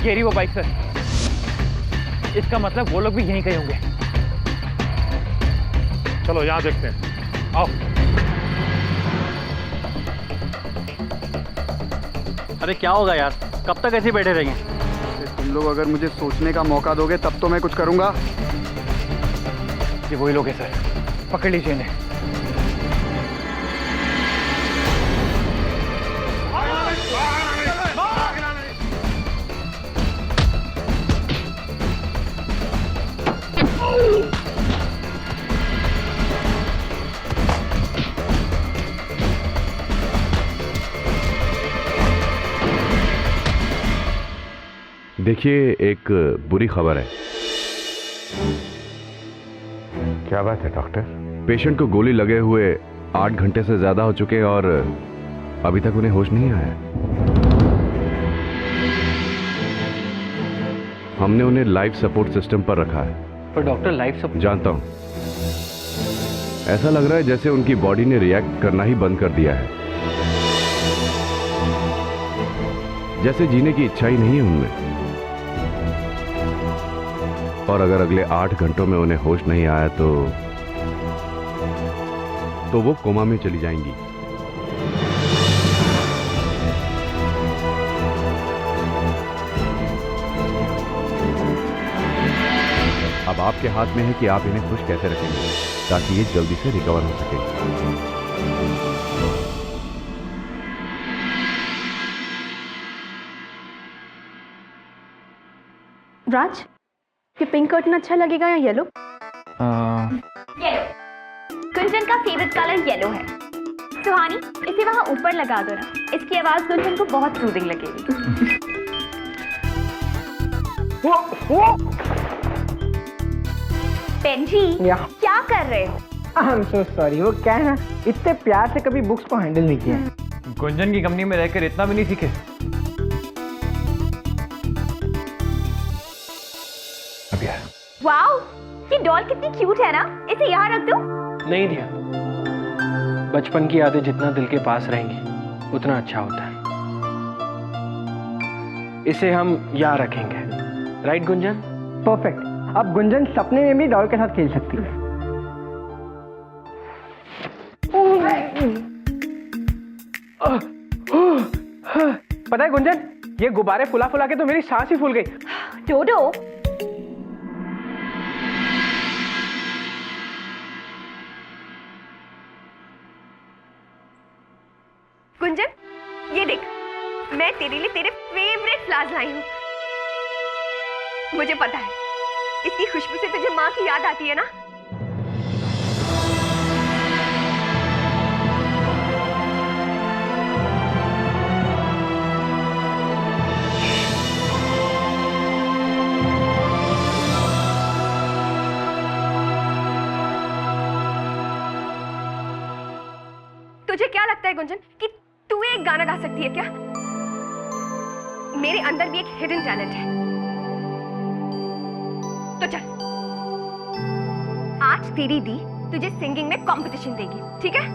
ये रही वो बाइक सर। इसका मतलब वो लोग भी यहीं कहीं होंगे। चलो यहाँ देखते हैं, आओ। अरे क्या होगा यार, कब तक ऐसे बैठे रहेंगे? तुम लोग अगर मुझे सोचने का मौका दोगे तब तो मैं कुछ करूंगा। ये वही लोग हैं सर, पकड़ लीजिए इन्हें। देखिए, एक बुरी खबर है। क्या बात है डॉक्टर? पेशेंट को गोली लगे हुए 8 घंटे से ज्यादा हो चुके हैं और अभी तक उन्हें होश नहीं आया। हमने उन्हें लाइफ सपोर्ट सिस्टम पर रखा है। पर डॉक्टर लाइफ सब जानता हूं, ऐसा लग रहा है जैसे उनकी बॉडी ने रिएक्ट करना ही बंद कर दिया है, जैसे जीने की इच्छा ही नहीं है उनमें। और अगर अगले 8 घंटों में उन्हें होश नहीं आया तो वो कोमा में चली जाएंगी। अब आपके हाथ में है कि आप इन्हें खुश कैसे रखेंगे ताकि ये जल्दी से रिकवर हो सके। राज, ये पिंक कर्टन अच्छा लगेगा या येलो? येलो। गुंजन का फेवरेट कलर येलो है। सुहानी, इसे वहां ऊपर लगा दो ना, इसकी आवाज गुंजन को बहुत सूदिंग लगेगी। पेंजी, क्या कर रहे हो? I am so sorry. वो क्या है ना, इतने प्यार से कभी बुक्स को हैंडल नहीं किया। गुंजन की कंपनी में रहकर इतना भी नहीं सीखे। वाओ, ये डॉल कितनी क्यूट है ना, इसे यहाँ रख दो। नहीं दिया, बचपन की यादें जितना दिल के पास रहेंगी उतना अच्छा होता है। इसे हम यहाँ रखेंगे, राइट गुंजन? परफेक्ट। अब गुंजन सपने में भी डॉल के साथ खेल सकती है। पता है गुंजन, ये गुब्बारे फुला फुला के तो मेरी सांस ही फूल गई। डोडो, गुंजन, ये देख, मैं तेरे लिए तेरे फेवरेट फ्लावर्स लाई हूँ। मुझे पता है, इसकी खुशबू से तुझे माँ की याद आती है ना? तुझे क्या लगता है गुंजन कि तू एक गाना गा सकती है क्या? मेरे अंदर भी एक हिडन टैलेंट है। तो चल, आज तेरी दी तुझे सिंगिंग में कंपटीशन देगी, ठीक है?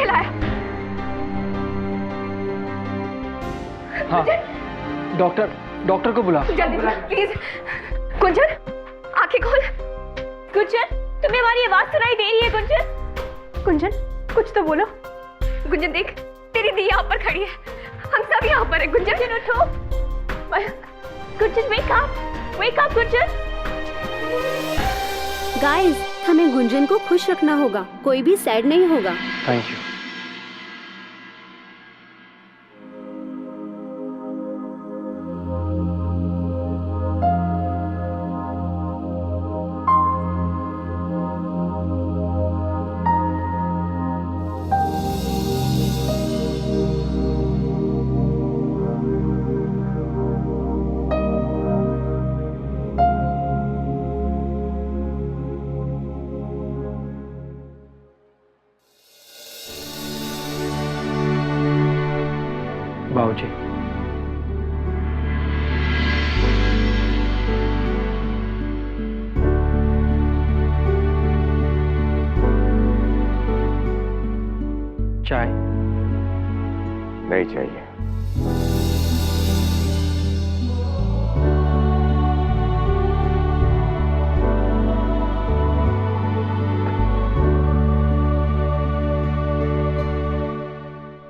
किसने लाया? हाँ डॉक्टर को बुला। जल्दी प्लीज। गुंजन आंखें खोल। गुंजन, तुम्हें हमारी आवाज सुनाई दे रही है? गुंजन, गुंजन कुछ तो बोलो। गुंजन देख, तेरी दी यहाँ पर खड़ी है, हम सब यहाँ पर है। गुंजन उठो। Gunjan wake up Gunjan. Guys, हमें गुंजन को खुश रखना होगा, कोई भी सैड नहीं होगा। Thank you. बाबूजी, चाय? नहीं चाहिए।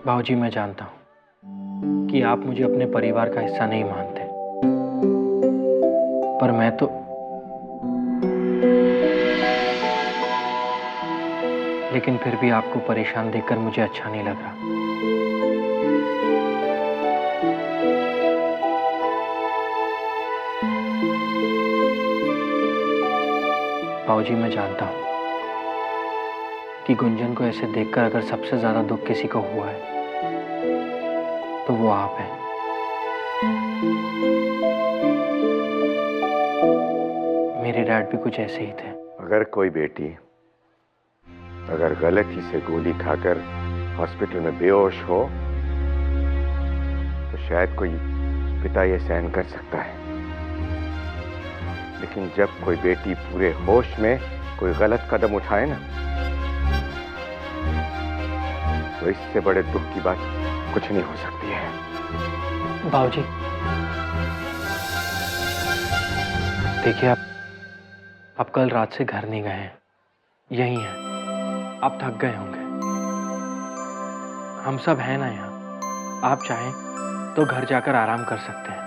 बाबूजी, मैं जानता हूँ कि आप मुझे अपने परिवार का हिस्सा नहीं मानते, पर मैं तो लेकिन फिर भी आपको परेशान देखकर मुझे अच्छा नहीं लग रहा। बाबूजी, मैं जानता हूं कि गुंजन को ऐसे देखकर अगर सबसे ज्यादा दुख किसी को हुआ है तो वो आप हैं। मेरे डैड भी कुछ ऐसे ही थे। अगर कोई बेटी अगर गलती से गोली खाकर हॉस्पिटल में बेहोश हो तो शायद कोई पिता ये सहन कर सकता है, लेकिन जब कोई बेटी पूरे होश में कोई गलत कदम उठाए ना, तो इससे बड़े दुख की बात कुछ नहीं हो सकती है। बाबूजी, देखिए, आप कल रात से घर नहीं गए हैं, यही हैं। आप थक गए होंगे, हम सब हैं ना यहाँ। आप चाहें तो घर जाकर आराम कर सकते हैं।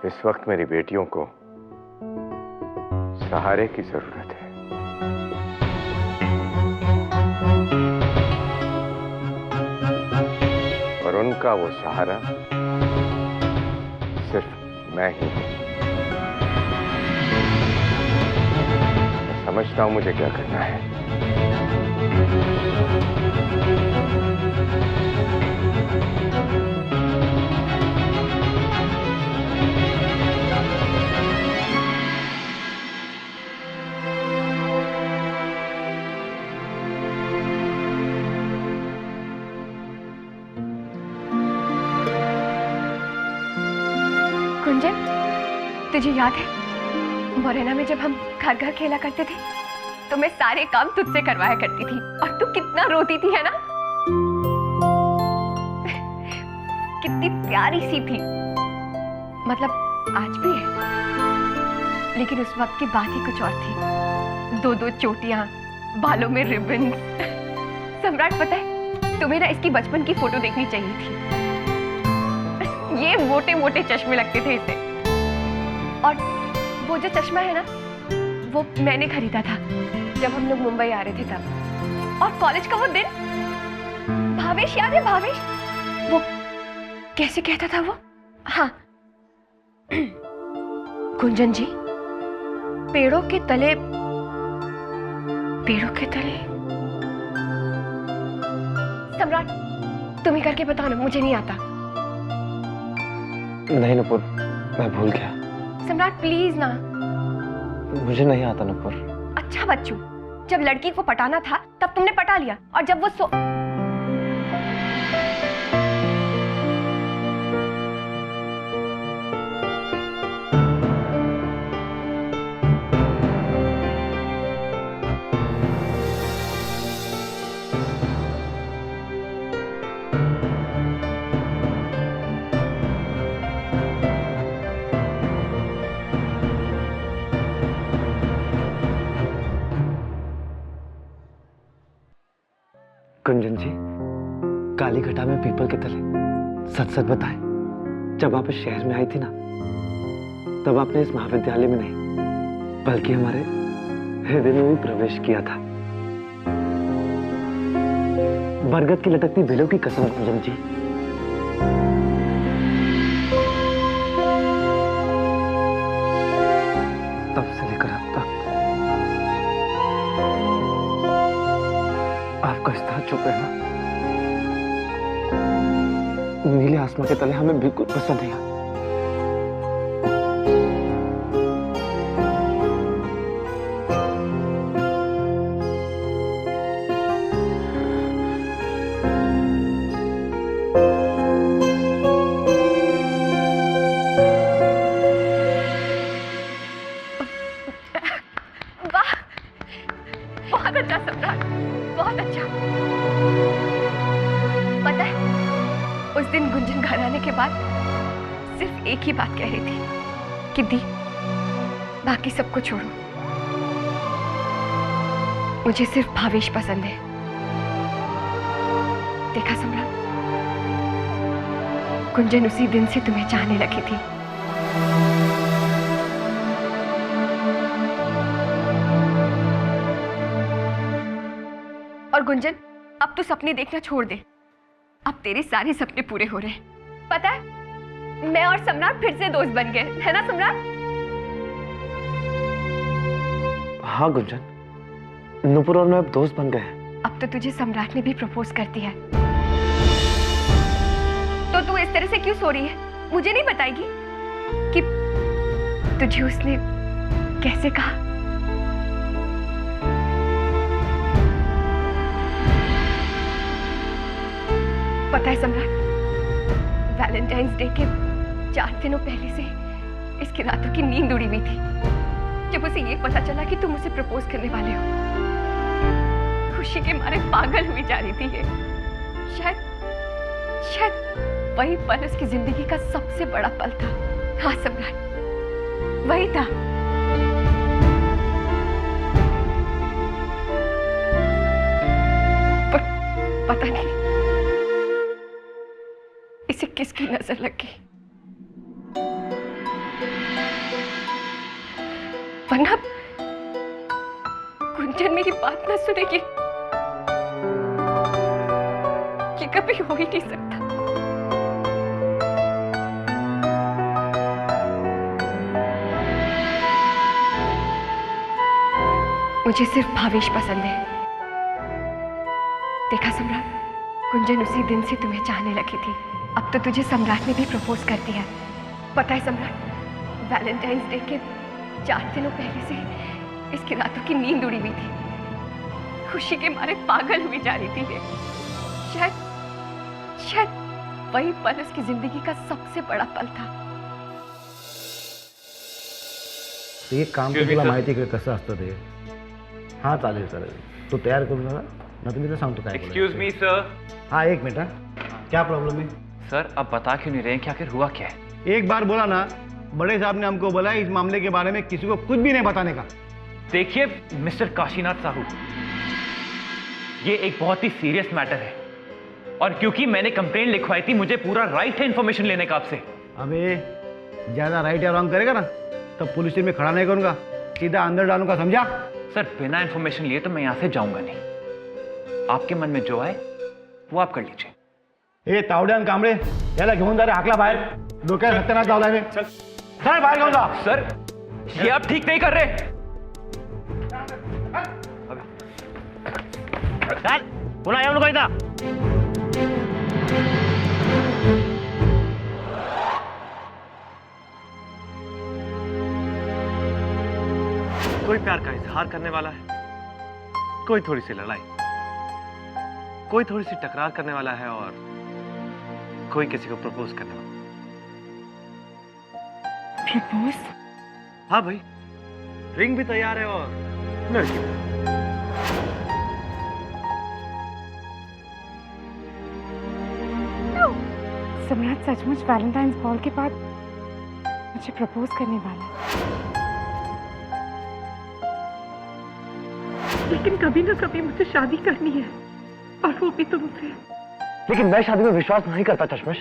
इस वक्त मेरी बेटियों को सहारे की जरूरत है। और उनका वो सहारा सिर्फ मैं ही हूं। मैं समझता हूं मुझे क्या करना है। गुंजन, तुझे याद है मोरेना में जब हम घर घर खेला करते थे तो मैं सारे काम तुझसे करवाया करती थी और तू कितना रोती थी, है ना? कितनी प्यारी सी थी, मतलब आज भी है, लेकिन उस वक्त की बात ही कुछ और थी। दो दो चोटियां, बालों में रिबन। सम्राट, पता है तुम्हें ना इसकी बचपन की फोटो देखनी चाहिए थी। ये मोटे मोटे चश्मे लगते थे इसे, और वो जो चश्मा है ना वो मैंने खरीदा था जब हम लोग मुंबई आ रहे थे तब। और कॉलेज का वो दिन, भावेश याद है? भावेश वो कैसे कहता था वो? हाँ, गुंजन जी, पेड़ों के तले, पेड़ों के तले। सम्राट, तुम ही करके बताओ ना, मुझे नहीं आता। नहीं नुपुर, मैं भूल गया। सम्राट प्लीज ना। मुझे नहीं आता नुपुर। अच्छा बच्चू, जब लड़की को पटाना था तब तुमने पटा लिया, और जब वो गुंजन जी, काली घटा में पीपल के तले सच सच बताएं, जब आप इस शहर में आई थी ना, तब आपने इस महाविद्यालय में नहीं बल्कि हमारे हृदय में भी प्रवेश किया था। बरगद की लटकती बेलों की कसम गुंजन जी। तब से लेकर अब तक आपका इस तरह चुप रहना नीले आसमान के तले हमें बिल्कुल पसंद नहीं आता। वाह, बहुत अच्छा सम्राट, बहुत अच्छा। पता है, उस दिन गुंजन घर आने के बाद सिर्फ एक ही बात कह रही थी कि दी, बाकी सबको छोड़ो, मुझे सिर्फ भावेश पसंद है। देखा सम्राट, गुंजन उसी दिन से तुम्हें चाहने लगी थी। और गुंजन, अब तो सपने देखना छोड़ दे, अब तेरे सारे सपने पूरे हो रहे हैं। पता है, मैं और सम्राट फिर से दोस्त बन गए, है ना सम्राट? हाँ गुंजन, नुपुर और मैं अब दोस्त बन गए हैं। अब तो तुझे सम्राट ने भी प्रपोज कर दिया है, तो तू इस तरह से क्यों सो रही है? मुझे नहीं बताएगी कि तुझे उसने कैसे कहा? पता है सम्राट, वैलेंटाइंस डे के 4 दिनों पहले से इसकी रातों की नींद उड़ी हुई थी, जब उसे ये पता चला कि तुम उसे प्रपोज करने वाले हो। खुशी के मारे पागल हुई जा रही थी ये। शायद वही पल उसकी जिंदगी का सबसे बड़ा पल था। हाँ सम्राट, वही था। पर पता नहीं इसे किसकी नजर लग गई, वरना गुंजन मेरी बात ना सुनेगी, ये कभी हो ही नहीं सकता। मुझे सिर्फ भावेश पसंद है। देखा सम्राट, गुंजन उसी दिन से तुम्हें चाहने लगी थी, अब तो तुझे सम्राट ने भी प्रपोज कर दिया। पता है सम्राट, वैलेंटाइंस डे के 4 दिनों पहले से इसकी रातों की नींद उड़ी हुई थी, खुशी के मारे पागल हुई जा रही थी ये। शायद वही पल उसकी जिंदगी का सबसे बड़ा पल था। ते काम तर तुला माहिती आहे कसं असतं ते. हाँ चालेल चालेल, तो तयार करून ना, ना तुम्ही तर सांगतो काय. Excuse me sir. हाँ एक मिनट. क्या प्रॉब्लम है सर? आप बता क्यों नहीं रहे हैं कि आखिर हुआ क्या है? एक बार बोला ना, बड़े साहब ने हमको बोला इस मामले के बारे में किसी को कुछ भी नहीं बताने का. देखिए मिस्टर काशीनाथ साहू, ये एक बहुत ही सीरियस मैटर है और क्योंकि मैंने कंप्लेंट लिखवाई थी, मुझे पूरा राइट है इन्फॉर्मेशन लेने का आपसे। अबे ज्यादा राइट या रॉन्ग करेगा ना तो पुलिस स्टेशन में खड़ा नहीं करूंगा, सीधा अंदर डालूंगा, समझा? सर बिना इन्फॉर्मेशन लिए तो मैं यहाँ से जाऊंगा नहीं। आपके मन में जो आए वो आप कर लीजिए. ए तावड्यान कांबळे, याला घेऊन जा रे, हाकला बाहेर. डोक्यात सत्यानाश लावलाय मी. चल चल बाहेर घेऊन जा. सर ये आप ठीक नहीं कर रहे. चल पुन्हा येऊ नको इथं. कोई प्यार का इजहार करने वाला है, कोई थोड़ी सी लड़ाई, कोई थोड़ी सी टकरार करने वाला है और कोई किसी को प्रपोज करने वाला. प्रपोज? हाँ भाई, रिंग भी तैयार है और लड़की भी. सम्राट सचमुच वैलेंटाइंस बॉल के बाद मुझे प्रपोज करने वाला है, लेकिन कभी ना कभी मुझे शादी करनी है. और वो भी तुमसे। लेकिन मैं शादी में विश्वास नहीं करता चश्मिश।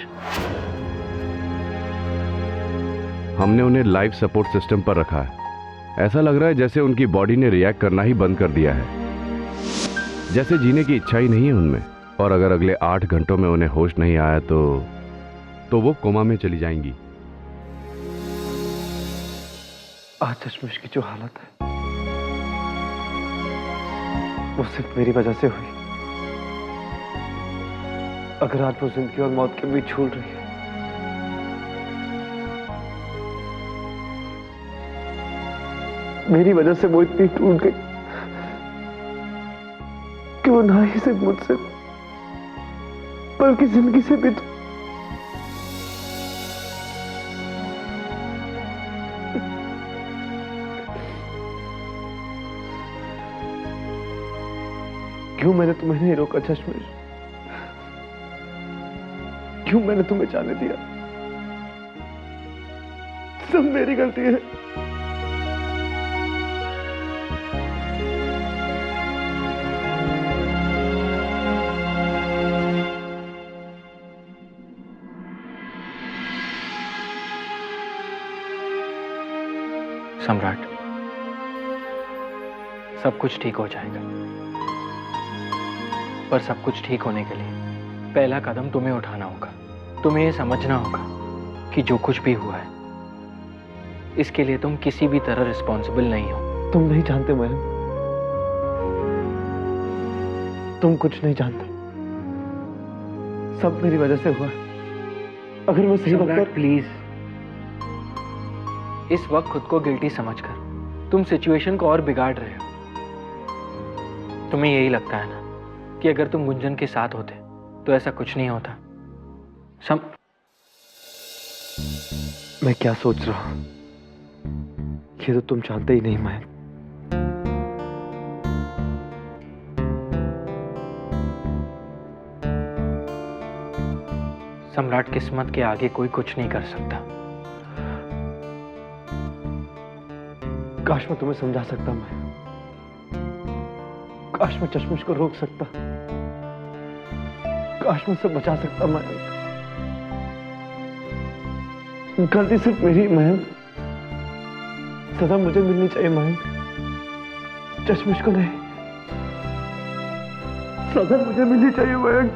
हमने उन्हें लाइफ सपोर्ट सिस्टम पर रखा है। ऐसा लग रहा है जैसे उनकी बॉडी ने रिएक्ट करना ही बंद कर दिया है, जैसे जीने की इच्छा ही नहीं है उनमें। और अगर अगले 8 घंटों में उन्हें होश नहीं आया तो वो कोमा में चली जाएंगी। आज चश्मिश की जो हालत है वो सिर्फ मेरी वजह से हुई। अगर आज वो जिंदगी और मौत के बीच झूल रही है, मेरी वजह से वो इतनी टूट गई कि वो ना ही सिर्फ मुझसे बल्कि जिंदगी से भी क्यों मैंने तुम्हें नहीं रोका चश्मिश? क्यों मैंने तुम्हें जाने दिया? सब मेरी गलती है। सम्राट, सब कुछ ठीक हो जाएगा, पर सब कुछ ठीक होने के लिए पहला कदम तुम्हें उठाना होगा। तुम्हें यह समझना होगा कि जो कुछ भी हुआ है इसके लिए तुम किसी भी तरह रिस्पॉन्सिबल नहीं हो। तुम नहीं जानते मैम, तुम कुछ नहीं जानते। सब मेरी वजह से हुआ। अगर मैं सही वक्त प्लीज, इस वक्त खुद को गिल्टी समझकर तुम सिचुएशन को और बिगाड़ रहे हो। तुम्हें यही लगता है ना कि अगर तुम गुंजन के साथ होते तो ऐसा कुछ नहीं होता। मैं क्या सोच रहा हूं ये तो तुम जानते ही नहीं मैम। सम्राट, किस्मत के आगे कोई कुछ नहीं कर सकता। काश मैं तुम्हें समझा सकता मैं, काश मैं चश्मिश को रोक सकता, काश मैं उसे बचा सकता मैं। गलती सिर्फ मेरी महम, सजा मुझे मिलनी चाहिए महम, चश्मिश को नहीं। सजा मुझे मिलनी चाहिए महम।